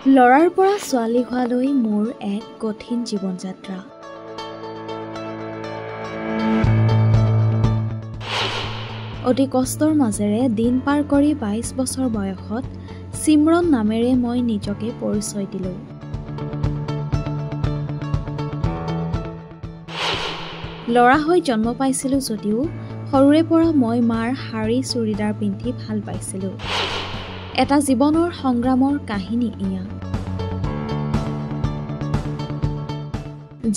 লৰাৰ পৰা ছোৱালী হোৱালৈ মোৰ এক কঠিন জীৱন যাত্ৰা। অতি কষ্টৰ মাজেৰে দিন পাৰ কৰি 22 বছৰ বয়সত সিমৰন নামেৰে মই নিজকে পৰিচয় দিলোঁ। লৰা হৈ জন্ম পাইছিলোঁ যদিও সৰুৰে পৰা মই মাৰ শাৰী চুৰিদাৰ পিন্ধি ভাল পাইছিলোঁ। এটা জীৱনৰ সংগ্ৰামৰ কাহিনী এয়া।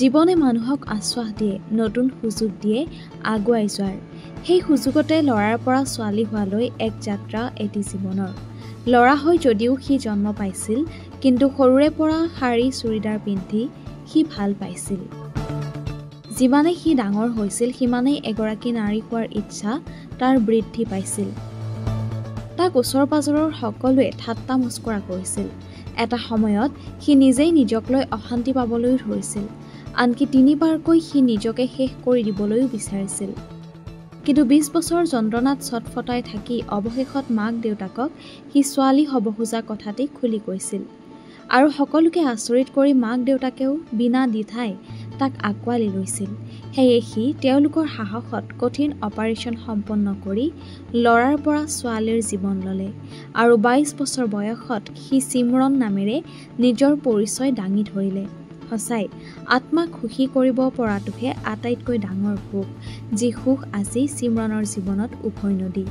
জীৱনে মানুহক আশ্বাস দিয়ে, নতুন সুযোগ দিয়ে আগুৱাই যোৱাৰ। সেই সুযোগতে লৰাৰ পৰা ছোৱালী হোৱালৈ এক যাত্ৰা এটি জীৱনৰ। লৰা হৈ যদিও সি জন্ম পাইছিল, কিন্তু সৰুৰে পৰা শাৰী চুৰিদাৰ পিন্ধি সি ভাল পাইছিল। যিমানে সি ডাঙৰ হৈছিল, সিমানেই এগৰাকী নাৰী হোৱাৰ ইচ্ছা তাৰ বৃদ্ধি পাইছিল। তাক ওচৰ পাজৰৰ সকলোৱে ঠাট্টা মস্কৰা কৰিছিল। এটা সময়ত সি নিজেই নিজক লৈ অশান্তি পাবলৈ ধৰিছিল। আনকি 3বাৰকৈ সি নিজকে শেষ কৰি দিবলৈও বিচাৰিছিল। কিন্তু 20 বছৰ যন্ত্ৰণাত ছটফটাই থাকি অৱশেষত মাক দেউতাকক সি ছোৱালী হ'ব খোজা কথাটি খুলি কৈছিল। আৰু সকলোকে আচৰিত কৰি মাক দেউতাকেও বিনা দ্বিধাই তাক আঁকোৱালি লৈছিল। সেয়ে সি তেওঁলোকৰ সাহসত কঠিন অপাৰেশ্যন সম্পন্ন কৰি লৰাৰ পৰা ছোৱালীৰ জীৱন ল'লে। আৰু 22 বছৰ বয়সত সি সিমৰন নামেৰে নিজৰ পৰিচয় দাঙি ধৰিলে। সঁচাই আত্মাক সুখী কৰিব পৰাটোহে আটাইতকৈ ডাঙৰ সুখ, যি সুখ আজি সিমৰনৰ জীৱনত উভৈনদী।